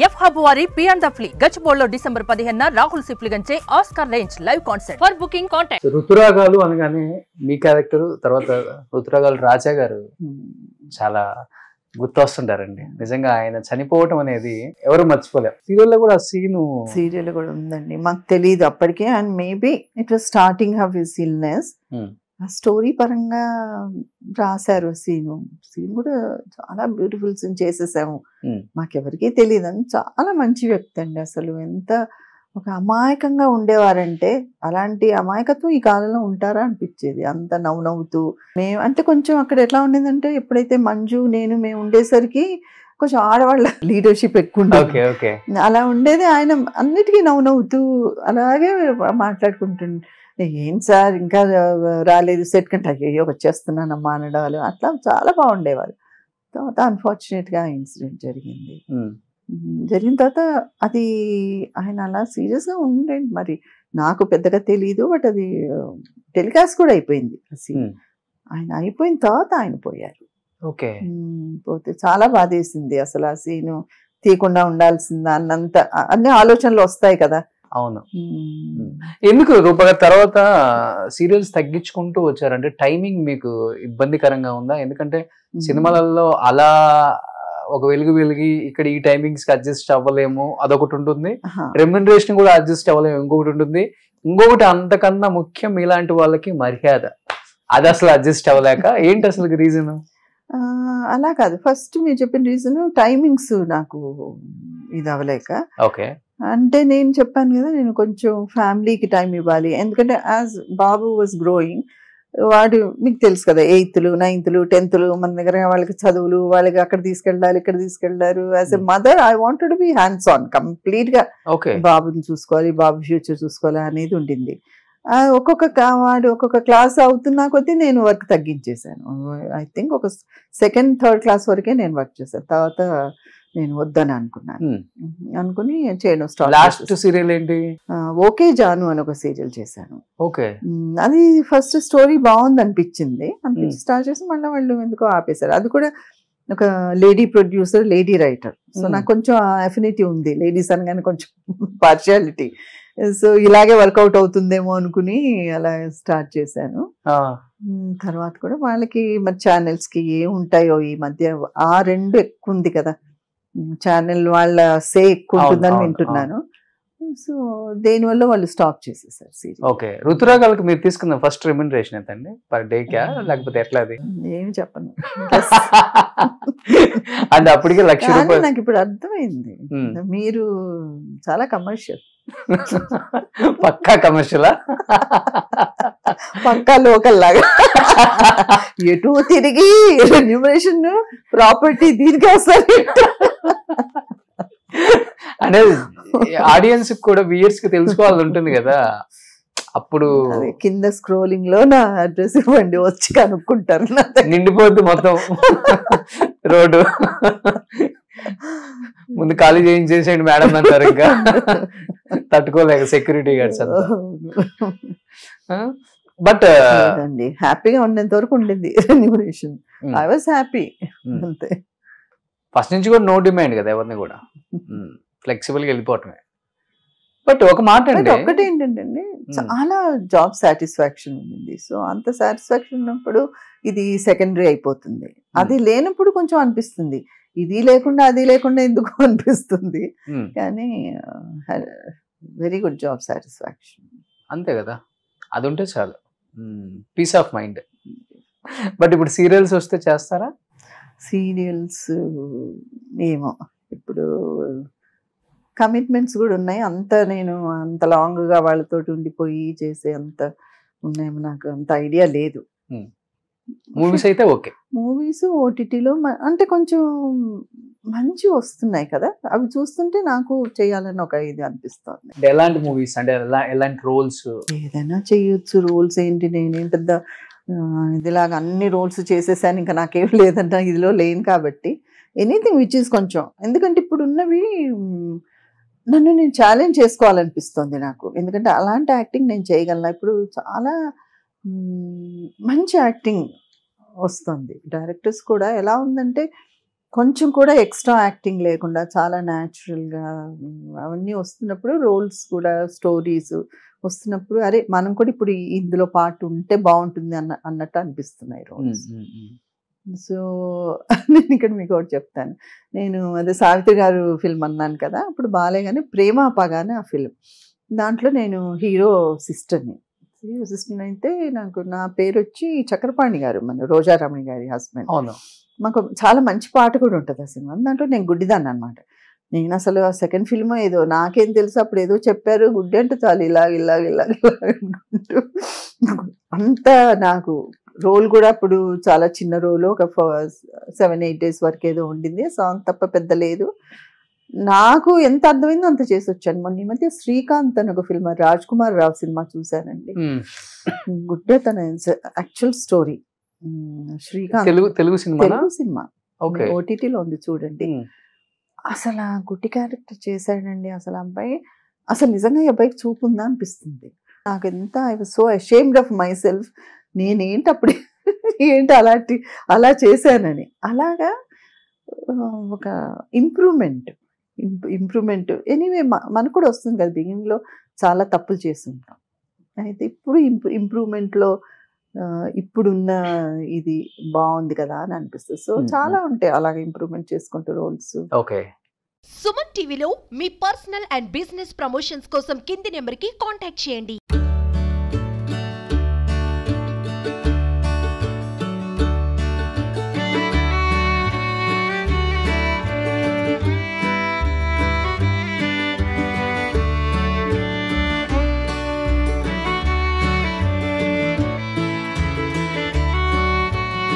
F hub వారి పియాన్ ద ఫ్లీ గచ్చిబౌలిలో డిసెంబర్ 15న రాహుల్ సిప్లిగంచే Oscar range live concert. For booking contact. ఋతురాగాలు అనగానే మీ క్యారెక్టర్ తర్వాత ఋతురాగాలు రాజా గారు చాలా గుర్తొస్తుంటారండి. నిజంగా ఆయన చనిపోవటం అనేది ఎవరు మర్చిపోలేరు. సీరియల్లో కూడా సీరియల్ కూడా ఉందండి, మాకు తెలియదు అప్పటికే. And maybe it was starting of his illness. ఆ స్టోరీ పరంగా రాశారు. సీన్ కూడా చాలా బ్యూటిఫుల్ సీన్ చేసేసాము. మాకెవరికీ తెలియదు. అని చాలా మంచి వ్యక్తి అండి. అసలు ఎంత ఒక అమాయకంగా ఉండేవారంటే, అలాంటి అమాయకత్వం ఈ కాలంలో ఉంటారా అనిపించేది. అంత నవ్వుతూ మేము అంటే కొంచెం అక్కడ ఎట్లా ఉండేదంటే, ఎప్పుడైతే మంజు మేము ఉండేసరికి కొంచెం ఆడవాళ్ళ లీడర్షిప్ ఎక్కువ ఉండేది. అలా ఉండేది. ఆయన అన్నిటికీ నవ్వుతూ అలాగే మాట్లాడుకుంటుండే. ఏం సార్ ఇంకా రాలేదు సెట్ కంటే, అయ్యో వచ్చేస్తున్నానమ్మా అనడాలు అట్లా చాలా బాగుండేవారు. తర్వాత అన్ఫార్చునేట్గా ఇన్సిడెంట్ జరిగిన తర్వాత అది ఆయన అలా సీరియస్గా ఉండేది. మరి నాకు పెద్దగా తెలీదు, బట్ అది టెలికాస్ట్ కూడా అయిపోయింది. ఆయన అయిపోయిన తర్వాత ఆయన పోయారు. పోతే చాలా బాధేసింది. అసలు ఆ సీను తీయకుండా ఉండాల్సిందా అన్నంత అన్ని ఆలోచనలు వస్తాయి కదా. అవును. ఎందుకు రూపగా తర్వాత సీరియల్స్ తగ్గించుకుంటూ వచ్చారంటే టైమింగ్ మీకు ఇబ్బందికరంగా ఉందా? ఎందుకంటే సినిమాలలో అలా ఒక వెలిగి ఇక్కడ ఈ టైమింగ్స్ కి అడ్జస్ట్ అవ్వలేము, అదొకటి ఉంటుంది. రెమ్యునరేషన్ కూడా అడ్జస్ట్ అవ్వలేము, ఇంకొకటి ఉంటుంది. ఇంకొకటి అంతకన్నా ముఖ్యం ఇలాంటి వాళ్ళకి మర్యాద, అది అసలు అడ్జస్ట్ అవ్వలేక ఏంటి అసలు రీజన్? అలా కాదు, ఫస్ట్ మీరు చెప్పిన రీజన్ టైమింగ్స్ నాకు ఇది అవ్వలేక. ఓకే. అంటే నేను చెప్పాను కదా, నేను కొంచెం ఫ్యామిలీకి టైం ఇవ్వాలి. ఎందుకంటే యాజ్ బాబు వాజ్ గ్రోయింగ్, వాడు మీకు తెలుసు కదా, 8th, 9th, 10th మన దగ్గర వాళ్ళకి చదువులు, వాళ్ళకి అక్కడ తీసుకెళ్ళాలి, ఇక్కడ తీసుకెళ్లారు. As a mother I wanted to be hands on complete గా. బాబుని చూసుకోవాలి, బాబు ఫ్యూచర్ చూసుకోవాలి అనేది ఉండింది. ఒక్కొక్క క్లాస్ అవుతున్నా కొద్దీ నేను వర్క్ తగ్గించేశాను. ఐ థింక్ ఒక 2nd, 3rd క్లాస్ వరకే నేను వర్క్ చేశాను. తర్వాత నేను వద్దని అనుకుని చేయడం స్టార్ట్. లాస్ట్ సీరియల్ ఏంటి? ఓకే జాను అని ఒక సీరియల్ చేశాను. ఓకే. అది ఫస్ట్ స్టోరీ బాగుంది అనిపించింది స్టార్ట్ చేసి మళ్ళీ వాళ్ళు ఎందుకో ఆపేశారు. అది కూడా ఒక lady producer, lady writer. So నాకు కొంచెం అఫినిటీ ఉంది లేడీస్ అనగానే, కొంచెం పార్షియాలిటీ. సో ఇలాగే వర్కౌట్ అవుతుందేమో అనుకుని అలా స్టార్ట్ చేశాను. తర్వాత కూడా వాళ్ళకి మరి ఛానల్స్ కి ఏ ఉంటాయో ఈ మధ్య ఆ 2 ఎక్కువ ఉంది కదా, ఛానల్ వాళ్ళ సే ఎక్కువ ఉంటుందని వింటున్నాను. సో దేనివల్ల వాళ్ళు స్టాప్ చేసేసారు సీరియల్. ఓకే. ఋతురాగాలకు మీరు తీసుకున్న ఫస్ట్ రెమ్యునరేషన్ ఎంత అండి? పర్ డే కా లేకపోతే ఎట్లా? అది ఏమి చెప్పను. అంటే అప్పటికే 1,00,000 రూపాయలు. నాకు ఇప్పుడు అర్థమైంది, మీరు చాలా కమర్షియల్. పక్కా కమర్షియలా? పక్కా లోకల్ లాగా ఎటు తిరిగి రెమ్యునరేషన్ ప్రాపర్టీ దీనికి వస్తారు. అంటే ఆడియన్స్ కూడా వ్యూయర్స్ కి తెలుసుకోవాలని ఉంటుంది కదా. అప్పుడు కింద స్క్రోలింగ్ లో నా అడ్రస్ ఇవ్వండి, వచ్చి కనుక్కుంటారు. నిండిపోద్ది మొత్తం రోడ్డు. ముందు ఖాళీ చేయించేసేయండి మేడం అంటారు, ఇంకా తట్టుకోలేక సెక్యూరిటీ గార్డ్స్ అంతా. బట్ హ్యాపీగా ఉండేంత వరకు ఉండింది రెమ్యునరేషన్. ఐ వాజ్ హ్యాపీ అంతే. ఫస్ట్ నుంచి కూడా నో డిమాండ్ కదా ఎవరిని కూడా, ఫ్లెక్సిబుల్ గా వెళ్ళిపోవటమే. బట్ ఒక మాట అంటే ఒకటి ఏంటంటే చాలా జాబ్ సాటిస్ఫాక్షన్ ఉంది. సో అంత సాటిస్ఫాక్షన్ ఉన్నప్పుడు ఇది సెకండరీ అయిపోతుంది. అది లేనప్పుడు కొంచెం అనిపిస్తుంది, ఇది లేకుండా అది లేకుండా ఎందుకు అనిపిస్తుంది. కానీ వెరీ గుడ్ జాబ్ సాటిస్ఫాక్షన్. అంతే కదా, అది ఉంటే చాలు, పీస్ ఆఫ్ మైండ్. బట్ ఇప్పుడు సీరియల్స్ వస్తే చేస్తారా? సీరియల్స్ ఏమో, ఇప్పుడు కమిట్మెంట్స్ కూడా ఉన్నాయి. నేను అంత లాంగ్గా వాళ్ళతోటి ఉండిపోయి చేసే అంత ఉన్నాయేమో నాకు అంత ఐడియా లేదు. మూవీస్ అయితే ఓకే. మూవీస్ ఓటీటీలో అంటే కొంచెం మంచి వస్తున్నాయి కదా, అవి చూస్తుంటే నాకు చేయాలని ఒక ఇది అనిపిస్తుంది. ఎలాంటి మూవీస్ అంటే ఎలాంటి రోల్స్? ఏదైనా చేయొచ్చు. రోల్స్ ఏంటి, నేనేం పెద్ద ఇదిలాగా అన్ని రోల్స్ చేసేసాను ఇంకా నాకేం లేదంట, ఇదిలో లేను. కాబట్టి ఎనీథింగ్ విచ్ ఈస్ కొంచెం, ఎందుకంటే ఇప్పుడు ఉన్నవి నన్ను నేను ఛాలెంజ్ చేసుకోవాలనిపిస్తుంది నాకు. ఎందుకంటే అలాంటి యాక్టింగ్ నేను చేయగలను. ఇప్పుడు చాలా మంచి యాక్టింగ్ వస్తుంది. డైరెక్టర్స్ కూడా ఎలా ఉందంటే కొంచెం కూడా ఎక్స్ట్రా యాక్టింగ్ లేకుండా చాలా న్యాచురల్గా అవన్నీ వస్తున్నప్పుడు, రోల్స్ కూడా స్టోరీస్ వస్తున్నప్పుడు అరే మనం కూడా ఇప్పుడు ఇందులో పార్ట్ ఉంటే బాగుంటుంది అన్నట్టు అనిపిస్తున్నాయి రోల్స్. సో నేను ఇక్కడ మీకు ఒకటి చెప్తాను. నేను అదే సావిత్రి గారు ఫిల్మ్ అన్నాను కదా, అప్పుడు బాలేగానే ప్రేమ పగానే ఆ ఫిల్మ్, దాంట్లో నేను హీరో సిస్టర్ని అయితే నాకు నా పేరు వచ్చి చక్రపాణి గారు, మన రోజారమణి గారి హస్బెండ్. అవును. మాకు చాలా మంచి పాట కూడా ఉంటుంది ఆ సినిమా. దాంట్లో నేను గుడ్డిదాన్ని అనమాట. నేను అసలు ఆ సెకండ్ ఫిల్మ్ ఏదో నాకేం తెలుసు, అప్పుడు ఏదో చెప్పారు గుడ్డి అంటే చాలు ఇలాగ అనుకుంటూ అంతా నాకు రోల్ కూడా అప్పుడు చాలా చిన్న రోల్, ఒక 7-8 days వరకు ఏదో ఉండింది, సాంగ్ తప్ప పెద్ద లేదు. నాకు ఎంత అర్థమైందో అంత చేసి వచ్చాను. మొన్న ఈ మధ్య శ్రీకాంత్ అని ఒక ఫిల్మ్, రాజ్ కుమార్ రావు సినిమా చూశానండి. గుడ్డే తన actual story. Srikanth Telugu cinema ఓటీటీలో ఉంది చూడండి. అసలు ఆ గుడ్డి క్యారెక్టర్ చేశాడండి. అసలు అబ్బాయి అసలు నిజంగా ఈ అబ్బాయికి చూపు ఉందా అనిపిస్తుంది నాకు. ఎంత I was so ashamed of my self, నేనేంటి అప్పుడు ఏంటి అలా చేశానని. అలాగా ఒక ఇంప్రూవ్మెంట్ ఎనీవే మనకు కూడా వస్తుంది కదా. బిగినింగ్లో చాలా తప్పులు చేస్తుంటాం, అయితే ఇప్పుడు ఇంప్రూవ్మెంట్లో ఇప్పుడున్న ఇది బాగుంది కదా అని అనిపిస్తుంది. సో చాలా ఉంటాయి అలాగే ఇంప్రూవ్మెంట్ చేసుకుంటూ రోల్స్. ఓకే. సుమన్ టీవీలో మీ పర్సనల్ అండ్ బిజినెస్ ప్రమోషన్స్ కోసం కింది నెంబర్కి కాంటాక్ట్ చేయండి.